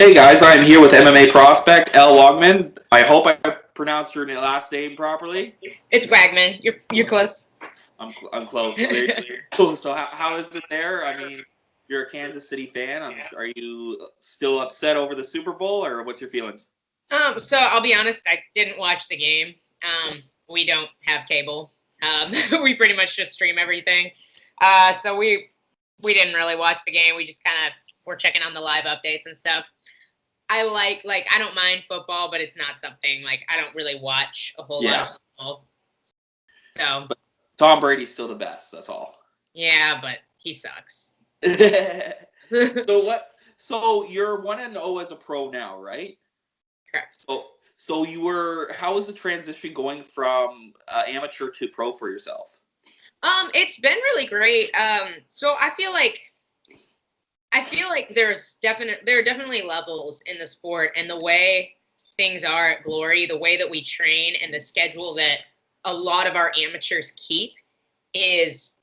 Hey guys, I'm here with MMA prospect Elle Wagman. I hope I pronounced your last name properly. It's Wagman. You're close. I'm close. Very cool. So how is it there? I mean, you're a Kansas City fan. Are you still upset over the Super Bowl, or what's your feelings? So I'll be honest, I didn't watch the game. We don't have cable. We pretty much just stream everything. So we didn't really watch the game. We just kind of were checking on the live updates and stuff. I I don't mind football, but it's not something I don't really watch a whole lot of football. So But Tom Brady's still the best. That's all. yeah, but he sucks. So you're 1-0 as a pro now, right? Correct. So how was the transition going from amateur to pro for yourself? It's been really great. So I feel like there are definitely levels in the sport, and the way things are at Glory, the way that we train, and the schedule that a lot of our amateurs keep is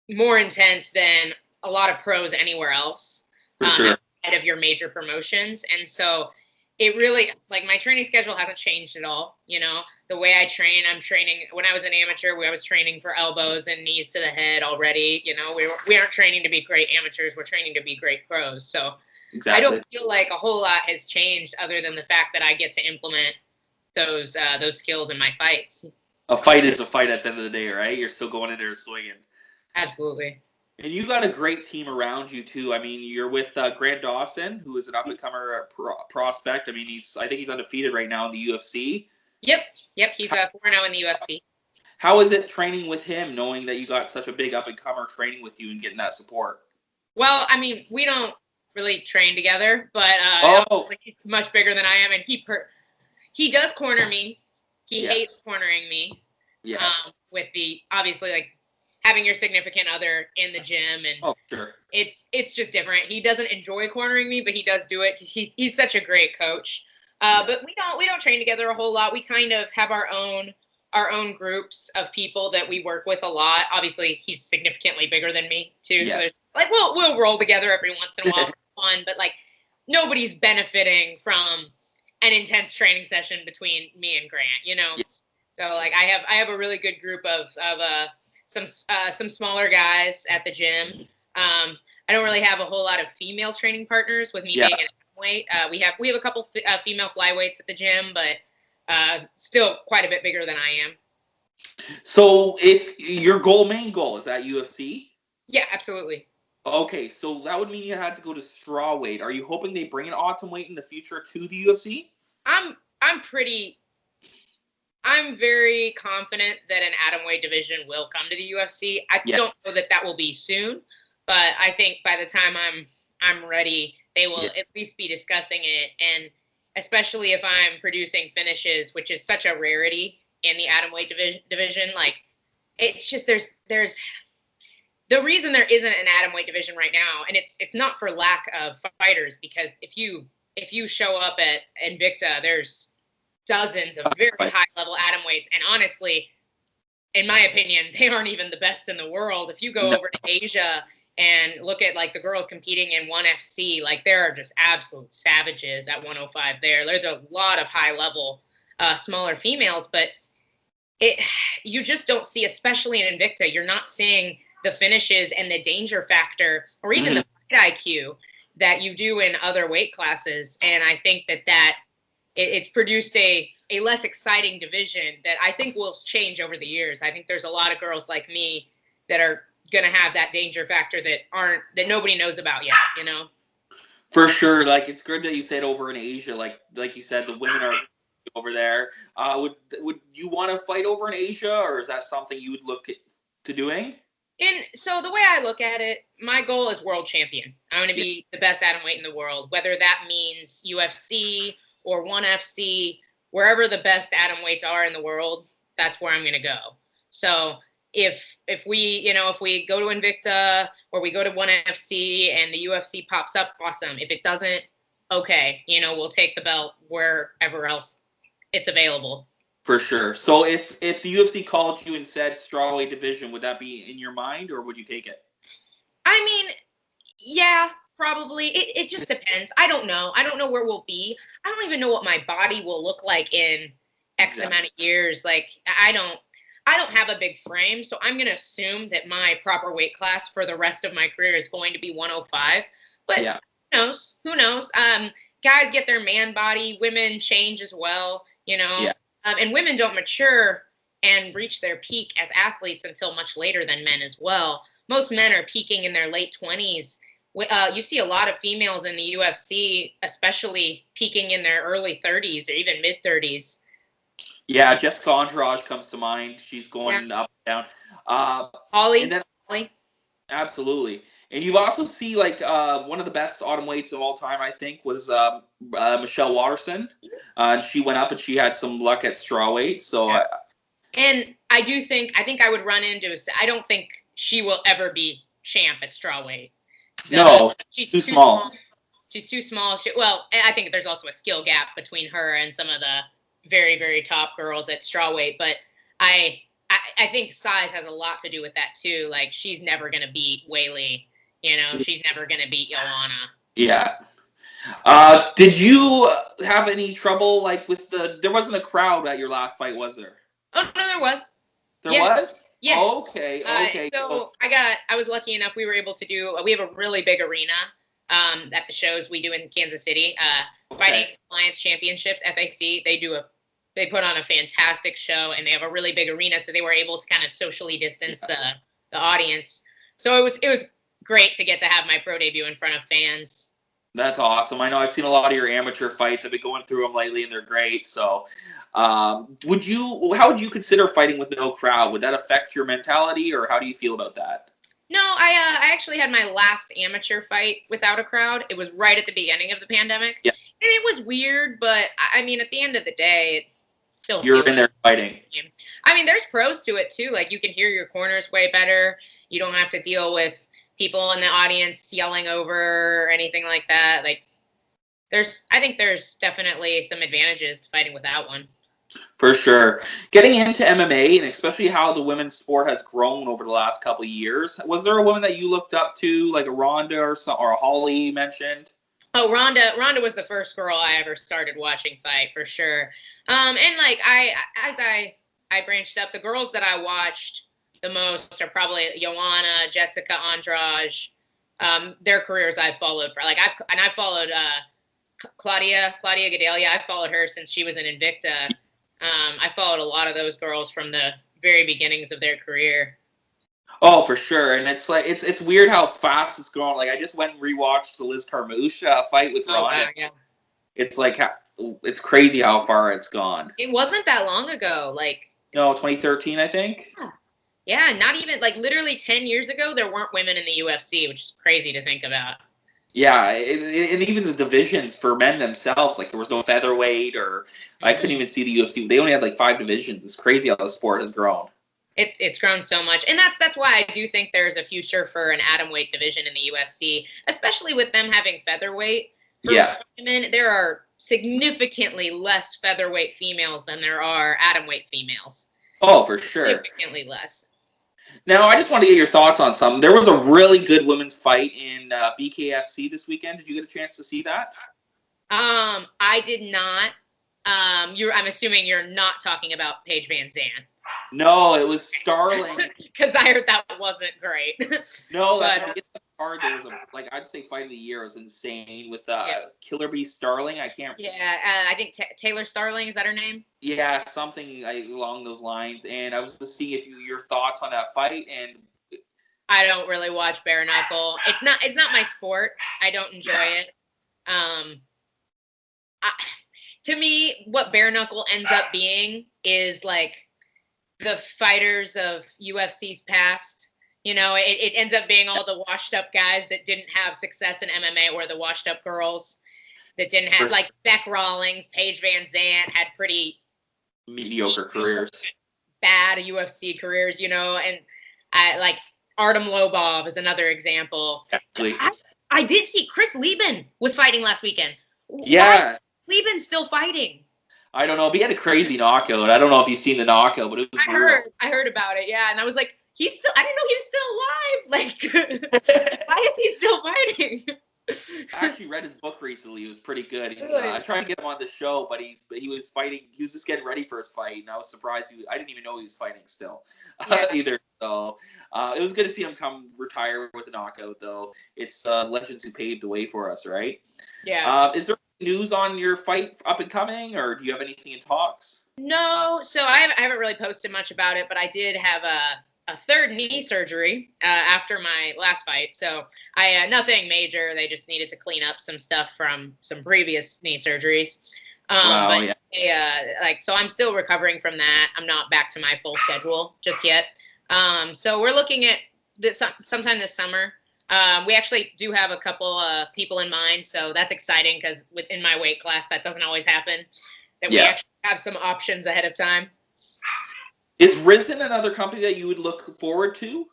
more intense than a lot of pros anywhere else. For sure. Outside of your major promotions. And so it really, my training schedule hasn't changed at all. The way I'm training. When I was an amateur, I was training for elbows and knees to the head already. We aren't training to be great amateurs. We're training to be great pros. So Exactly. I don't feel like a whole lot has changed other than the fact that I get to implement those skills in my fights. A fight is a fight at the end of the day, right? You're still going in there swinging. Absolutely. And you got a great team around you too. I mean, you're with Grant Dawson, who is an up-and-comer prospect. I mean, I think he's undefeated right now in the UFC. Yep. He's 4-0 in the UFC. How is it training with him, knowing that you got such a big up-and-comer training with you and getting that support? Well, I mean, we don't really train together, but he's much bigger than I am, and he does corner me. He hates cornering me. Yes. With the obviously having your significant other in the gym, and sure. It's just different. He doesn't enjoy cornering me, but he does do it. He's such a great coach. But we don't train together a whole lot. We kind of have our own groups of people that we work with a lot. Obviously, he's significantly bigger than me too. Yeah. So there's we'll roll together every once in a while for fun, but nobody's benefiting from an intense training session between me and Grant, Yeah. So I have a really good group of some smaller guys at the gym. I don't really have a whole lot of female training partners with me being an Atomweight. We have a couple female flyweights at the gym, but still quite a bit bigger than I am. So if your main goal is that UFC? Yeah, absolutely. Okay, so that would mean you had to go to strawweight. Are you hoping they bring an Atomweight in the future to the UFC? I'm very confident that an Atomweight division will come to the UFC. I don't know that will be soon, but I think by the time I'm ready, they will at least be discussing it. And especially if I'm producing finishes, which is such a rarity in the Atomweight division, it's just there's the reason there isn't an Atomweight division right now, and it's not for lack of fighters, because if you show up at Invicta, there's dozens of very high-level atomweights, and honestly, in my opinion, they aren't even the best in the world. If you go over to Asia and look at the girls competing in 1FC, there are just absolute savages at 105 there. There's a lot of high-level, smaller females, but you just don't see, especially in Invicta, you're not seeing the finishes and the danger factor, or even the fight IQ that you do in other weight classes. And I think that it's produced a less exciting division that I think will change over the years. I think there's a lot of girls like me that are going to have that danger factor that nobody knows about yet, For sure. It's good that you said over in Asia, like you said, the women are over there. Would you want to fight over in Asia, or is that something you would look to doing? So the way I look at it, my goal is world champion. I want to be the best atomweight in the world, whether that means UFC or 1FC, wherever the best atomweights are in the world, that's where I'm going to go. So if we go to Invicta or we go to 1FC and the UFC pops up, awesome. If it doesn't, okay, we'll take the belt wherever else it's available. For sure. So if the UFC called you and said strawweight division, would that be in your mind, or would you take it? I mean, yeah, Probably. It just depends. I don't know. I don't know where we'll be. I don't even know what my body will look like in X amount of years. Like, I don't have a big frame, so I'm going to assume that my proper weight class for the rest of my career is going to be 105. But who knows? Who knows? Guys get their man body. Women change as well, you know. Yeah. And women don't mature and reach their peak as athletes until much later than men as well. Most men are peaking in their late 20s. You see a lot of females in the UFC, especially peaking in their early 30s or even mid 30s. Yeah, Jessica Andrade comes to mind. She's going up and down. Holly. Absolutely. And you also see, like, one of the best atomweights of all time, I think, was Michelle Waterson. And she went up and she had some luck at strawweight. So, and I think I would run into. I don't think she will ever be champ at strawweight. No, she's too small. She's too small. I think there's also a skill gap between her and some of the very, very top girls at strawweight. But I think size has a lot to do with that too. Like, she's never gonna beat Weili. You know, she's never gonna beat Joanna. Yeah. Did you have any trouble, like, with there wasn't a crowd at your last fight, was there? Oh no, there was. There was? Yeah. Oh, okay. So I was lucky enough. We were able to we have a really big arena at the shows we do in Kansas City. Fighting Alliance Championships, FAC, they put on a fantastic show, and they have a really big arena, so they were able to kind of socially distance the audience. So it was great to get to have my pro debut in front of fans. That's awesome. I know I've seen a lot of your amateur fights. I've been going through them lately, and they're great. So, how would you consider fighting with no crowd? Would that affect your mentality, or how do you feel about that? No, I actually had my last amateur fight without a crowd. It was right at the beginning of the pandemic. Yeah. And it was weird, but I mean, at the end of the day, it's still you're in there fighting. I mean, there's pros to it too. Like, you can hear your corners way better. You don't have to deal with people in the audience yelling over or anything like that. Like, I think there's definitely some advantages to fighting without one. For sure. Getting into MMA, and especially how the women's sport has grown over the last couple of years, was there a woman that you looked up to, like a Ronda or a Holly you mentioned? Oh, Ronda was the first girl I ever started watching fight, for sure. And like, as I branched up, the girls that I watched the most are probably Joanna, Jessica Andrade. Their careers I've followed for, like, I followed Claudia Gadelha. I followed her since she was in Invicta. I followed a lot of those girls from the very beginnings of their career. Oh, for sure. And it's like it's weird how fast it's going. Like, I just went and rewatched the Liz Carmouche fight with Ronda. Wow, yeah. It's like it's crazy how far it's gone. It wasn't that long ago. Like, no, 2013, I think. Yeah, not even, like, literally 10 years ago, there weren't women in the UFC, which is crazy to think about. Yeah, and even the divisions for men themselves, like, there was no featherweight, or I couldn't even see the UFC. They only had like 5 divisions. It's crazy how the sport has grown. It's grown so much, and that's why I do think there's a future for an atomweight division in the UFC, especially with them having featherweight. For women, there are significantly less featherweight females than there are atomweight females. Oh, for sure. Significantly less. Now, I just want to get your thoughts on something. There was a really good women's fight in BKFC this weekend. Did you get a chance to see that? I did not. I'm assuming you're not talking about Paige Van Zandt. No, it was Starling. Because I heard that wasn't great. No, that's hard. There was I'd say fight of the year. It was insane with Killer Bee Starling. I can't. Yeah, I think Taylor Starling, is that her name? Yeah, something along those lines. And I was just seeing your thoughts on that fight. And I don't really watch bare knuckle. It's not my sport. I don't enjoy it. To me, what bare knuckle ends up being is like the fighters of UFC's past. You know, it ends up being all the washed up guys that didn't have success in MMA, or the washed up girls that didn't have, like, Beck Rawlings, Paige Van Zandt had pretty mediocre careers, bad UFC careers, you know, and like Artem Lobov is another example. Actually, I did see Chris Lieben was fighting last weekend. Yeah. Why is Lieben still fighting? I don't know, but he had a crazy knockout. I don't know if you've seen the knockout, but it was brutal. I heard about it, yeah, and I was like, I didn't know he was still alive. Like, why is he still fighting? I actually read his book recently. It was pretty good. I tried to get him on the show, but he was fighting. He was just getting ready for his fight, and I was surprised. I didn't even know he was fighting still, either. So it was good to see him come retire with a knockout, though. It's legends who paved the way for us, right? Yeah. Is there news on your fight up and coming, or do you have anything in talks? No, so I haven't really posted much about it, but I did have a third knee surgery after my last fight. So I nothing major. They just needed to clean up some stuff from some previous knee surgeries. Wow, but so I'm still recovering from that. I'm not back to my full schedule just yet. So we're looking at this sometime this summer. We actually do have a couple people in mind, so that's exciting because within my weight class, that doesn't always happen. That we actually have some options ahead of time. Is Risen another company that you would look forward to?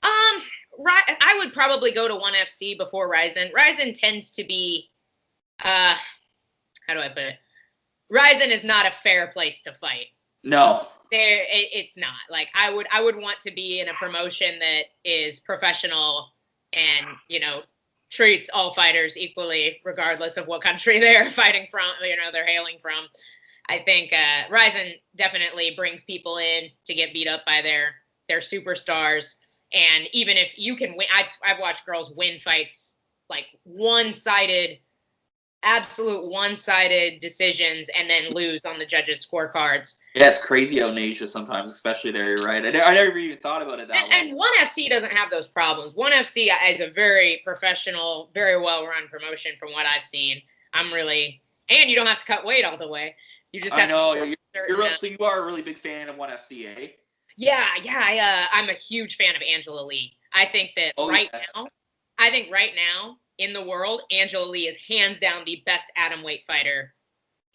I would probably go to ONE FC before Ryzen. Ryzen tends to be, how do I put it? Ryzen is not a fair place to fight. No. It's not. Like I would want to be in a promotion that is professional and, treats all fighters equally, regardless of what country they're fighting from, they're hailing from. I think Ryzen definitely brings people in to get beat up by their superstars. And even if you can win, I've watched girls win fights like absolute one-sided decisions and then lose on the judges' scorecards. Yeah, it's crazy out in Asia sometimes, especially there. You're right. I never even thought about it that way. And ONE FC doesn't have those problems. ONE FC is a very professional, very well-run promotion from what I've seen. And you don't have to cut weight all the way. You just have to. So you are a really big fan of ONE FC, eh? Yeah. I'm a huge fan of Angela Lee. I think that right now in the world, Angela Lee is hands down the best atomweight fighter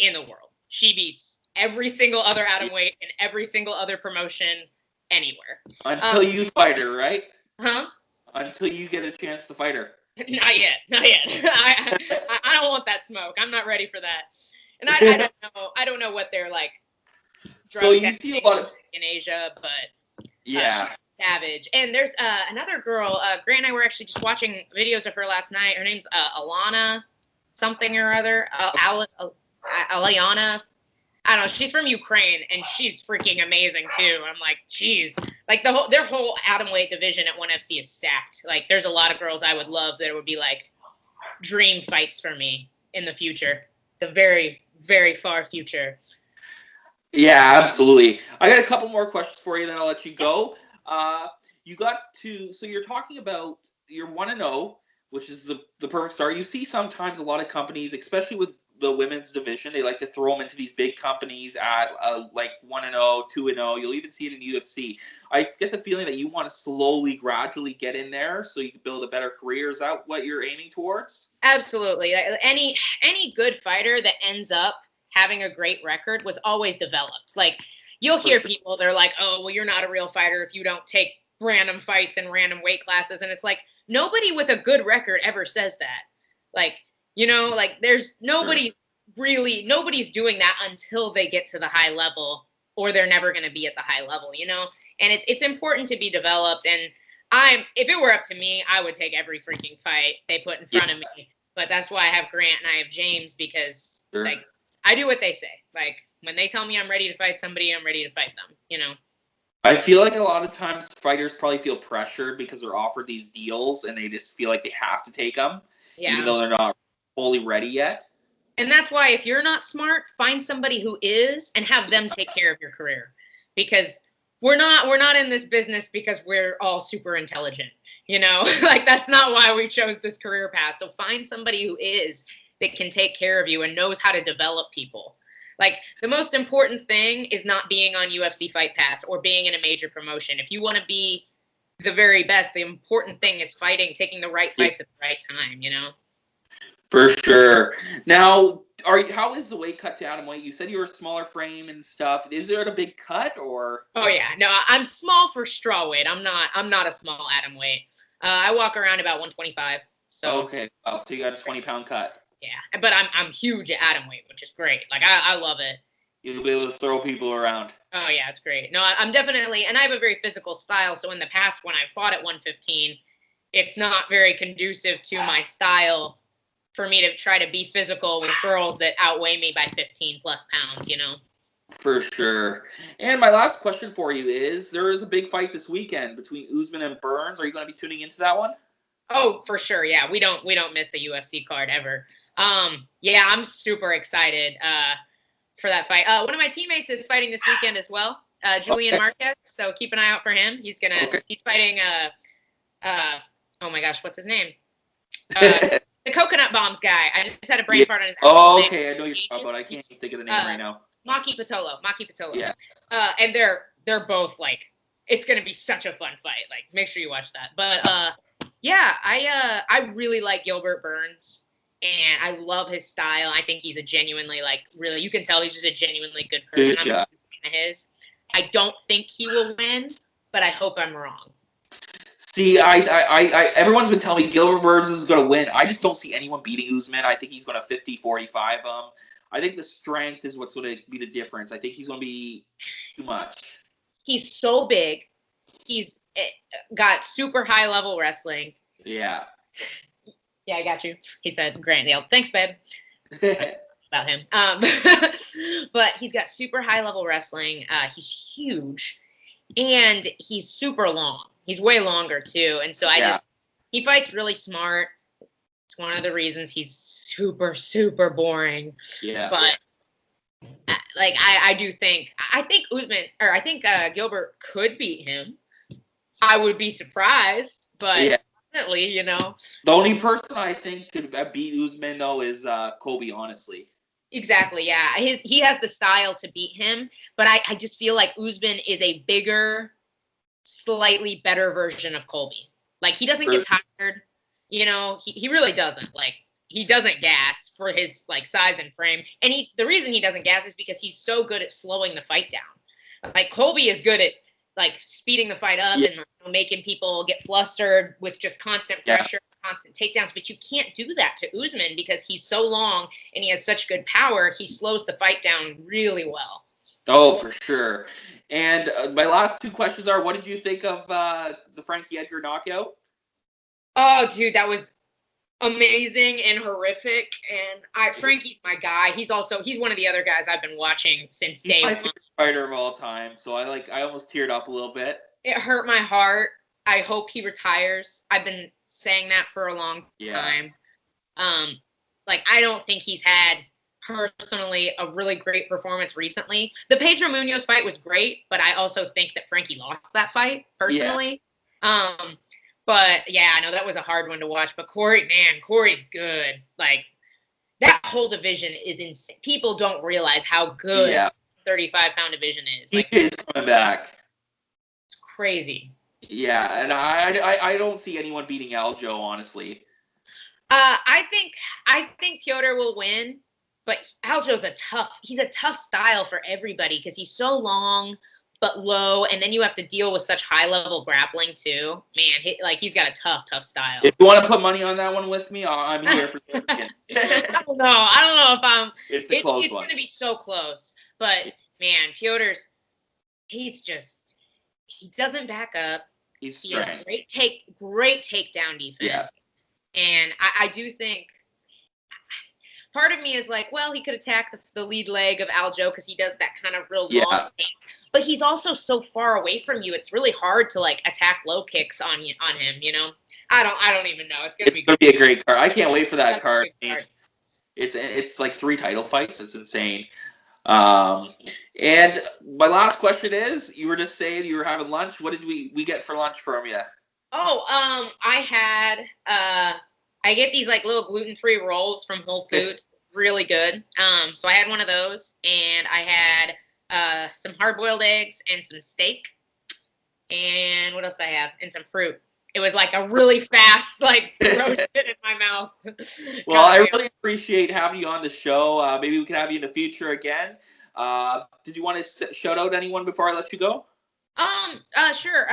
in the world. She beats every single other atomweight in every single other promotion anywhere. Until you fight her, right? Huh? Until you get a chance to fight her. Not yet. I don't want that smoke. I'm not ready for that. And I don't know what they're like. So you see a lot of in Asia, but yeah. She's savage. And there's another girl. Grant and I were actually just watching videos of her last night. Her name's Alana something or other. Aliana. I don't know. She's from Ukraine, and she's freaking amazing too. I'm like, geez, like their whole atomweight division at ONE FC is stacked. Like, there's a lot of girls I would love that would be like dream fights for me in the future, the very, very far future. Yeah, absolutely. I got a couple more questions for you, then I'll let you go. So you're talking about your 1-0, which is the perfect start. You see sometimes a lot of companies, especially with the women's division, they like to throw them into these big companies at like 1-0, 2-0. You'll even see it in UFC. I get the feeling that you want to slowly, gradually get in there so you can build a better career. Is that what you're aiming towards? Absolutely. Any good fighter that ends up having a great record was always developed. Like, you'll hear people, they're like, oh, well, you're not a real fighter if you don't take random fights in random weight classes. And it's like, nobody with a good record ever says that. Like, there's nobody's doing that until they get to the high level, or they're never going to be at the high level, and it's important to be developed. And if it were up to me, I would take every freaking fight they put in front of me. But that's why I have Grant and I have James, because like, I do what they say. Like, when they tell me I'm ready to fight somebody, I'm ready to fight them, I feel like a lot of times fighters probably feel pressured because they're offered these deals and they just feel like they have to take them, even though they're not fully ready yet. And that's why, if you're not smart, find somebody who is and have them take care of your career. Because we're not in this business because we're all super intelligent, like, that's not why we chose this career path. So find somebody who is, that can take care of you and knows how to develop people. Like, the most important thing is not being on UFC Fight Pass or being in a major promotion. If you want to be the very best, the important thing is taking the right fights at the right time, For sure. Now, how is the weight cut to atomweight? You said you were a smaller frame and stuff. Is there a big cut, or? Oh yeah, no, I'm small for straw weight. I'm not a small atomweight. I walk around about 125. So. Okay. Oh, so you got a 20-pound cut. Yeah, but I'm huge at atomweight, which is great. Like, I love it. You'll be able to throw people around. Oh yeah, it's great. No, I'm definitely, and I have a very physical style. So in the past, when I fought at 115, it's not very conducive to my style for me to try to be physical with girls that outweigh me by 15 plus pounds, For sure. And my last question for you is, there is a big fight this weekend between Usman and Burns. Are you going to be tuning into that one? Oh, for sure. Yeah, we don't miss a UFC card ever. Yeah, I'm super excited for that fight. One of my teammates is fighting this weekend as well, Julian Marquez. So keep an eye out for him. He's fighting oh my gosh, what's his name? The coconut bombs guy. I just had a brain fart on his name. Oh, okay, I know you're talking about. I can't think of the name right now. Maki Pitolo. Yeah. And they're both like, it's gonna be such a fun fight. Like, make sure you watch that. But yeah, I really like Gilbert Burns, and I love his style. I think he's a genuinely, like, really, you can tell he's just a genuinely good person. I'm a fan of his. I don't think he will win, but I hope I'm wrong. See, I everyone's been telling me Gilbert Burns is going to win. I just don't see anyone beating Usman. I think he's going to 50-45 him. I think the strength is what's going to be the difference. I think he's going to be too much. He's so big. He's got super high level wrestling. Yeah. Yeah, I got you. He said, Grant Dale. Thanks, babe. About him. But he's got super high level wrestling. He's huge. And he's super long. He's way longer, too. And so he fights really smart. It's one of the reasons he's super, super boring. Yeah. But, like, I think Gilbert could beat him. I would be surprised, but definitely, The only person I think could beat Usman, though, is Kobe, honestly. Exactly, yeah. He has the style to beat him, but I just feel like Usman is a bigger, slightly better version of Colby. Like, he doesn't get tired, he really doesn't. Like, he doesn't gas for his, like, size and frame. And the reason he doesn't gas is because he's so good at slowing the fight down. Like, Colby is good at, like, speeding the fight up and making people get flustered with just constant pressure, constant takedowns. But you can't do that to Usman because he's so long and he has such good power. He slows the fight down really well. Oh, for sure. And my last two questions are, what did you think of the Frankie Edgar knockout? Oh, dude, that was amazing and horrific. And Frankie's my guy. He's one of the other guys I've been watching since day one. He's my favorite fighter of all time, so I almost teared up a little bit. It hurt my heart. I hope he retires. I've been saying that for a long time. Like, I don't think he's had personally a really great performance recently. The Pedro Munoz fight was great, but I also think that Frankie lost that fight personally. But yeah, I know that was a hard one to watch. But Corey's good. Like, that whole division is insane. People don't realize how good 35-pound division is. Like, he is coming back. It's crazy. Yeah, and I don't see anyone beating Aljo, honestly. I think Piotr will win, but Aljo's he's a tough style for everybody because he's so long but low, and then you have to deal with such high-level grappling too. Man, he's got a tough style. If you want to put money on that one with me, I'm here for it. I don't know if I'm. It's a close one. It's going to be so close. But, man, Piotr's, he doesn't back up. He has great takedown defense. Yeah. And I do think part of me is like, well, he could attack the lead leg of Aljo because he does that kind of real long thing. But he's also so far away from you. It's really hard to, like, attack low kicks on him, I don't even know. It's going to be a great card. I can't wait for that card. It's like 3 title fights. It's insane. And my last question is, you were just saying you were having lunch. What did we get for lunch from you? Oh, I get these, like, little gluten-free rolls from Whole Foods. Really good. So I had one of those, and I had some hard-boiled eggs and some steak. And what else did I have? And some fruit. It was like a really fast, like, roasted in my mouth. Well, I really appreciate having you on the show. Maybe we can have you in the future again. Did you want to shout out anyone before I let you go? Sure.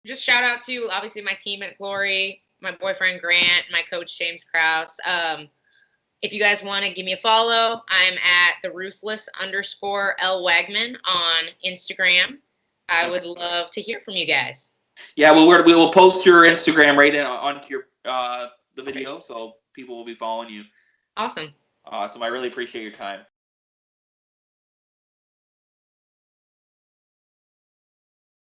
Just shout out to, obviously, my team at Glory, my boyfriend Grant, my coach James Krause. If you guys want to give me a follow, I'm at the _Elle Wagman on Instagram. I would love to hear from you guys. Yeah, we will post your Instagram right onto your the video, so people will be following you. Awesome. Awesome. I really appreciate your time.